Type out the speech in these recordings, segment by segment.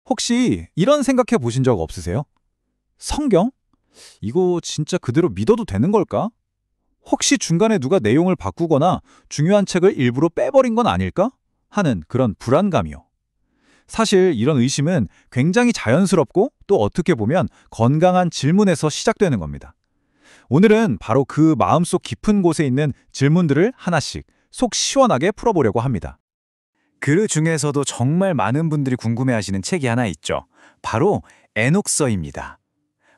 혹시 이런 생각해 보신 적 없으세요? 성경? 이거 진짜 그대로 믿어도 되는 걸까? 혹시 중간에 누가 내용을 바꾸거나 중요한 책을 일부러 빼버린 건 아닐까? 하는 그런 불안감이요. 사실 이런 의심은 굉장히 자연스럽고 또 어떻게 보면 건강한 질문에서 시작되는 겁니다. 오늘은 바로 그 마음속 깊은 곳에 있는 질문들을 하나씩 속 시원하게 풀어보려고 합니다. 그 중에서도 정말 많은 분들이 궁금해하시는 책이 하나 있죠. 바로 에녹서입니다.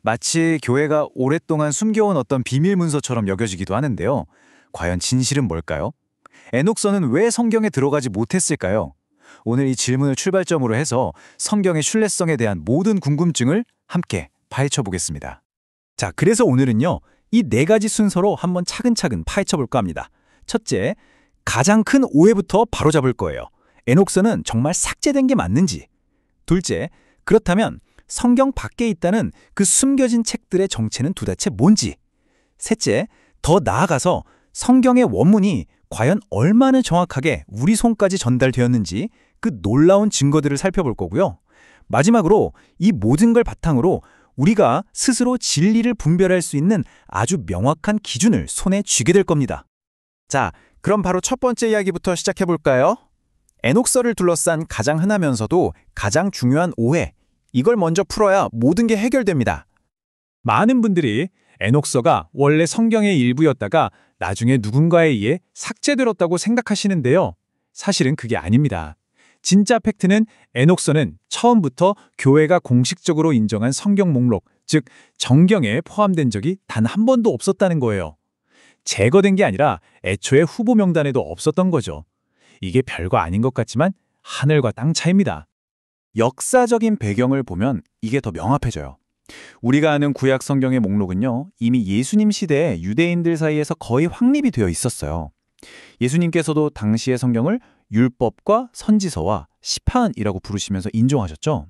마치 교회가 오랫동안 숨겨온 어떤 비밀 문서처럼 여겨지기도 하는데요. 과연 진실은 뭘까요? 에녹서는 왜 성경에 들어가지 못했을까요? 오늘 이 질문을 출발점으로 해서 성경의 신뢰성에 대한 모든 궁금증을 함께 파헤쳐 보겠습니다. 자, 그래서 오늘은요, 이 네 가지 순서로 한번 차근차근 파헤쳐 볼까 합니다. 첫째, 가장 큰 오해부터 바로잡을 거예요. 에녹서는 정말 삭제된 게 맞는지. 둘째, 그렇다면 성경 밖에 있다는 그 숨겨진 책들의 정체는 도대체 뭔지. 셋째, 더 나아가서 성경의 원문이 과연 얼마나 정확하게 우리 손까지 전달되었는지 그 놀라운 증거들을 살펴볼 거고요. 마지막으로 이 모든 걸 바탕으로 우리가 스스로 진리를 분별할 수 있는 아주 명확한 기준을 손에 쥐게 될 겁니다. 자, 그럼 바로 첫 번째 이야기부터 시작해 볼까요? 에녹서를 둘러싼 가장 흔하면서도 가장 중요한 오해. 이걸 먼저 풀어야 모든 게 해결됩니다. 많은 분들이 에녹서가 원래 성경의 일부였다가 나중에 누군가에 의해 삭제되었다고 생각하시는데요. 사실은 그게 아닙니다. 진짜 팩트는 에녹서는 처음부터 교회가 공식적으로 인정한 성경 목록, 즉 정경에 포함된 적이 단 한 번도 없었다는 거예요. 제거된 게 아니라 애초에 후보 명단에도 없었던 거죠. 이게 별거 아닌 것 같지만 하늘과 땅 차이입니다. 역사적인 배경을 보면 이게 더 명확해져요. 우리가 아는 구약 성경의 목록은요, 이미 예수님 시대에 유대인들 사이에서 거의 확립이 되어 있었어요. 예수님께서도 당시의 성경을 율법과 선지서와 시편이라고 부르시면서 인정하셨죠.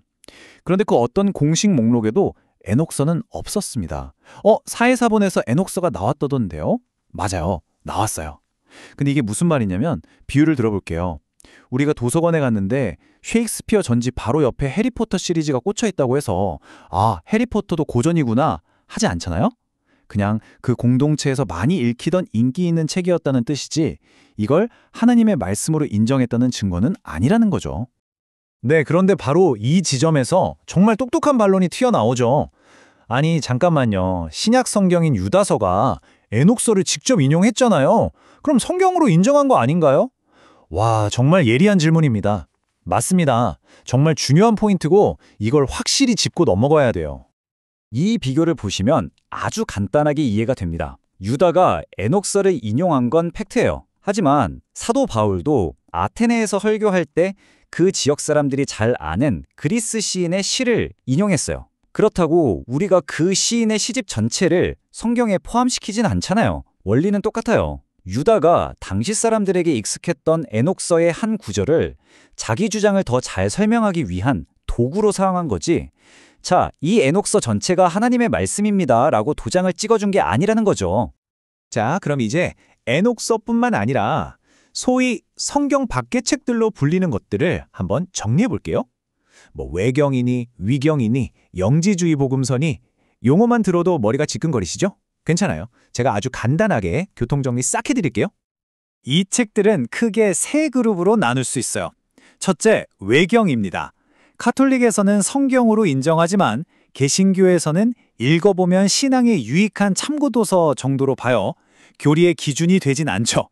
그런데 그 어떤 공식 목록에도 에녹서는 없었습니다. 사해사본에서 에녹서가 나왔다던데요? 맞아요. 나왔어요. 근데 이게 무슨 말이냐면 비유를 들어볼게요. 우리가 도서관에 갔는데 셰익스피어 전집 바로 옆에 해리포터 시리즈가 꽂혀 있다고 해서 해리포터도 고전이구나 하지 않잖아요? 그냥 그 공동체에서 많이 읽히던 인기 있는 책이었다는 뜻이지 이걸 하나님의 말씀으로 인정했다는 증거는 아니라는 거죠. 네, 그런데 바로 이 지점에서 정말 똑똑한 반론이 튀어나오죠. 아니, 잠깐만요. 신약 성경인 유다서가 에녹서를 직접 인용했잖아요. 그럼 성경으로 인정한 거 아닌가요? 와, 정말 예리한 질문입니다. 맞습니다. 정말 중요한 포인트고 이걸 확실히 짚고 넘어가야 돼요. 이 비교를 보시면 아주 간단하게 이해가 됩니다. 유다가 에녹서를 인용한 건 팩트예요. 하지만 사도 바울도 아테네에서 설교할 때 그 지역 사람들이 잘 아는 그리스 시인의 시를 인용했어요. 그렇다고 우리가 그 시인의 시집 전체를 성경에 포함시키진 않잖아요. 원리는 똑같아요. 유다가 당시 사람들에게 익숙했던 에녹서의 한 구절을 자기 주장을 더 잘 설명하기 위한 도구로 사용한 거지. 자, 이 에녹서 전체가 하나님의 말씀입니다 라고 도장을 찍어준 게 아니라는 거죠. 자, 그럼 이제 에녹서뿐만 아니라 소위 성경 밖의 책들로 불리는 것들을 한번 정리해 볼게요. 외경이니 위경이니 영지주의 복음서니 용어만 들어도 머리가 지끈거리시죠? 괜찮아요. 제가 아주 간단하게 교통정리 싹 해드릴게요. 이 책들은 크게 세 그룹으로 나눌 수 있어요. 첫째, 외경입니다. 카톨릭에서는 성경으로 인정하지만 개신교에서는 읽어보면 신앙에 유익한 참고도서 정도로 봐요. 교리의 기준이 되진 않죠.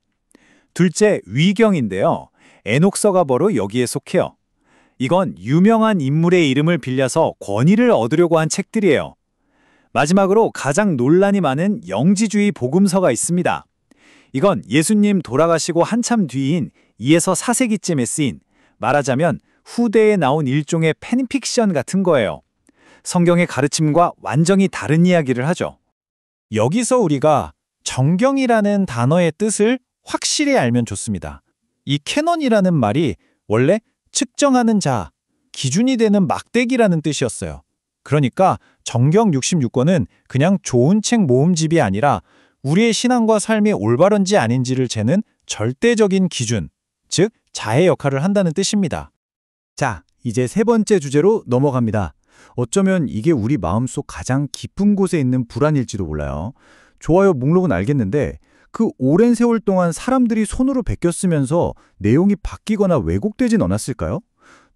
둘째, 위경인데요. 에녹서가 바로 여기에 속해요. 이건 유명한 인물의 이름을 빌려서 권위를 얻으려고 한 책들이에요. 마지막으로 가장 논란이 많은 영지주의 복음서가 있습니다. 이건 예수님 돌아가시고 한참 뒤인 2에서 4세기쯤에 쓰인, 말하자면 후대에 나온 일종의 팬픽션 같은 거예요. 성경의 가르침과 완전히 다른 이야기를 하죠. 여기서 우리가 정경이라는 단어의 뜻을 확실히 알면 좋습니다. 이 캐논이라는 말이 원래 측정하는 자, 기준이 되는 막대기라는 뜻이었어요. 그러니까 정경 66권은 그냥 좋은 책 모음집이 아니라 우리의 신앙과 삶이 올바른지 아닌지를 재는 절대적인 기준, 즉 자의 역할을 한다는 뜻입니다. 자, 이제 세 번째 주제로 넘어갑니다. 어쩌면 이게 우리 마음속 가장 깊은 곳에 있는 불안일지도 몰라요. 좋아요 목록은 알겠는데 그 오랜 세월 동안 사람들이 손으로 베꼈으면서 내용이 바뀌거나 왜곡되진 않았을까요?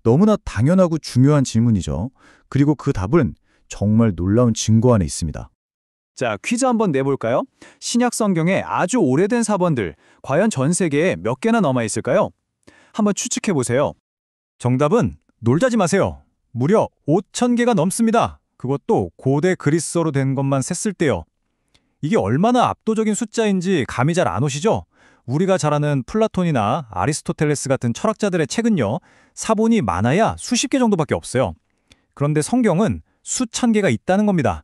너무나 당연하고 중요한 질문이죠. 그리고 그 답은 정말 놀라운 증거 안에 있습니다. 자, 퀴즈 한번 내볼까요? 신약 성경의 아주 오래된 사본들, 과연 전 세계에 몇 개나 남아 있을까요? 한번 추측해 보세요. 정답은 놀자지 마세요. 무려 5,000개가 넘습니다. 그것도 고대 그리스어로 된 것만 셌을 때요. 이게 얼마나 압도적인 숫자인지 감이 잘 안 오시죠? 우리가 잘 아는 플라톤이나 아리스토텔레스 같은 철학자들의 책은요, 사본이 많아야 수십 개 정도밖에 없어요. 그런데 성경은 수천 개가 있다는 겁니다.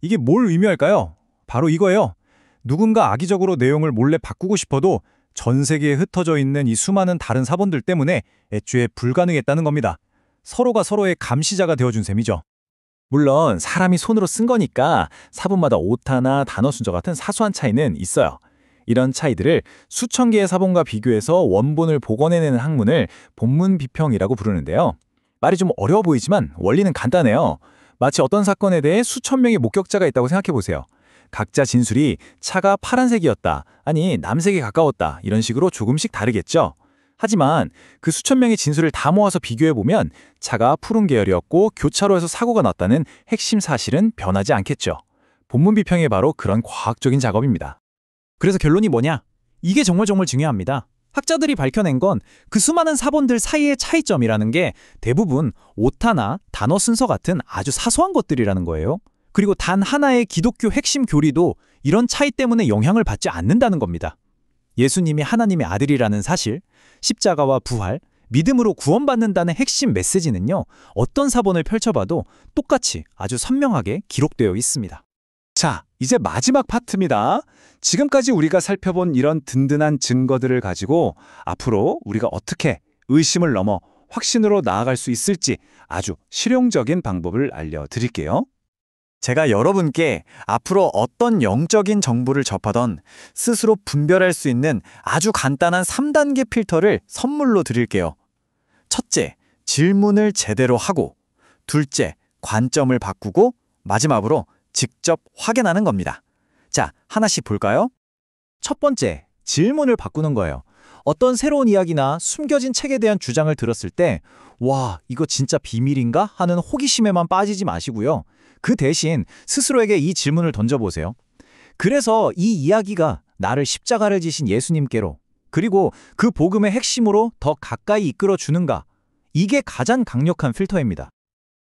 이게 뭘 의미할까요? 바로 이거예요. 누군가 악의적으로 내용을 몰래 바꾸고 싶어도 전 세계에 흩어져 있는 이 수많은 다른 사본들 때문에 애초에 불가능했다는 겁니다. 서로가 서로의 감시자가 되어준 셈이죠. 물론 사람이 손으로 쓴 거니까 사본마다 오타나 단어 순서 같은 사소한 차이는 있어요. 이런 차이들을 수천 개의 사본과 비교해서 원본을 복원해내는 학문을 본문 비평이라고 부르는데요. 말이 좀 어려워 보이지만 원리는 간단해요. 마치 어떤 사건에 대해 수천 명의 목격자가 있다고 생각해 보세요. 각자 진술이 차가 파란색이었다, 아니 남색에 가까웠다 이런 식으로 조금씩 다르겠죠. 하지만 그 수천 명의 진술을 다 모아서 비교해보면 차가 푸른 계열이었고 교차로에서 사고가 났다는 핵심 사실은 변하지 않겠죠. 본문 비평이 바로 그런 과학적인 작업입니다. 그래서 결론이 뭐냐? 이게 정말 중요합니다. 학자들이 밝혀낸 건 그 수많은 사본들 사이의 차이점이라는 게 대부분 오타나 단어 순서 같은 아주 사소한 것들이라는 거예요. 그리고 단 하나의 기독교 핵심 교리도 이런 차이 때문에 영향을 받지 않는다는 겁니다. 예수님이 하나님의 아들이라는 사실, 십자가와 부활, 믿음으로 구원받는다는 핵심 메시지는요, 어떤 사본을 펼쳐봐도 똑같이 아주 선명하게 기록되어 있습니다. 자, 이제 마지막 파트입니다. 지금까지 우리가 살펴본 이런 든든한 증거들을 가지고 앞으로 우리가 어떻게 의심을 넘어 확신으로 나아갈 수 있을지 아주 실용적인 방법을 알려드릴게요. 제가 여러분께 앞으로 어떤 영적인 정보를 접하던 스스로 분별할 수 있는 아주 간단한 3단계 필터를 선물로 드릴게요. 첫째, 질문을 제대로 하고, 둘째, 관점을 바꾸고, 마지막으로 직접 확인하는 겁니다. 자, 하나씩 볼까요? 첫 번째, 질문을 바꾸는 거예요. 어떤 새로운 이야기나 숨겨진 책에 대한 주장을 들었을 때, 와, 이거 진짜 비밀인가? 하는 호기심에만 빠지지 마시고요. 그 대신 스스로에게 이 질문을 던져보세요. 그래서 이 이야기가 나를 십자가를 지신 예수님께로, 그리고 그 복음의 핵심으로 더 가까이 이끌어 주는가? 이게 가장 강력한 필터입니다.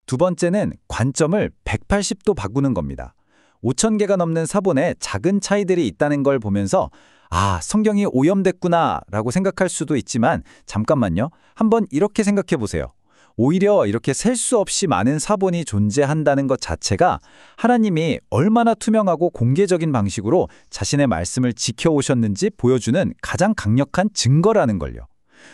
두 번째는 관점을 180도 바꾸는 겁니다. 5,000개가 넘는 사본에 작은 차이들이 있다는 걸 보면서 아, 성경이 오염됐구나 라고 생각할 수도 있지만 잠깐만요. 한번 이렇게 생각해 보세요. 오히려 이렇게 셀 수 없이 많은 사본이 존재한다는 것 자체가 하나님이 얼마나 투명하고 공개적인 방식으로 자신의 말씀을 지켜오셨는지 보여주는 가장 강력한 증거라는 걸요.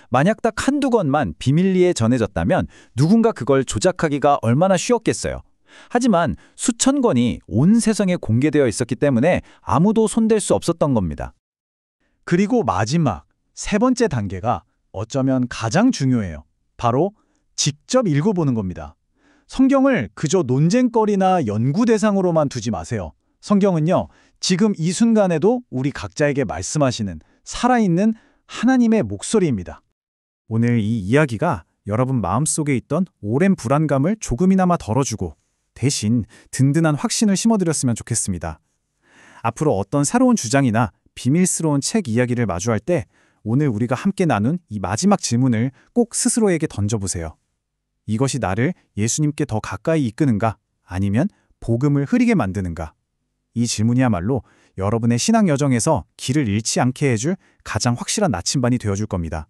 만약 딱 한두 권만 비밀리에 전해졌다면 누군가 그걸 조작하기가 얼마나 쉬웠겠어요. 하지만 수천 권이 온 세상에 공개되어 있었기 때문에 아무도 손댈 수 없었던 겁니다. 그리고 마지막, 세 번째 단계가 어쩌면 가장 중요해요. 바로 직접 읽어보는 겁니다. 성경을 그저 논쟁거리나 연구 대상으로만 두지 마세요. 성경은요, 지금 이 순간에도 우리 각자에게 말씀하시는 살아있는 하나님의 목소리입니다. 오늘 이 이야기가 여러분 마음속에 있던 오랜 불안감을 조금이나마 덜어주고 대신 든든한 확신을 심어드렸으면 좋겠습니다. 앞으로 어떤 새로운 주장이나 비밀스러운 책 이야기를 마주할 때 오늘 우리가 함께 나눈 이 마지막 질문을 꼭 스스로에게 던져보세요. 이것이 나를 예수님께 더 가까이 이끄는가? 아니면 복음을 흐리게 만드는가? 이 질문이야말로 여러분의 신앙 여정에서 길을 잃지 않게 해줄 가장 확실한 나침반이 되어줄 겁니다.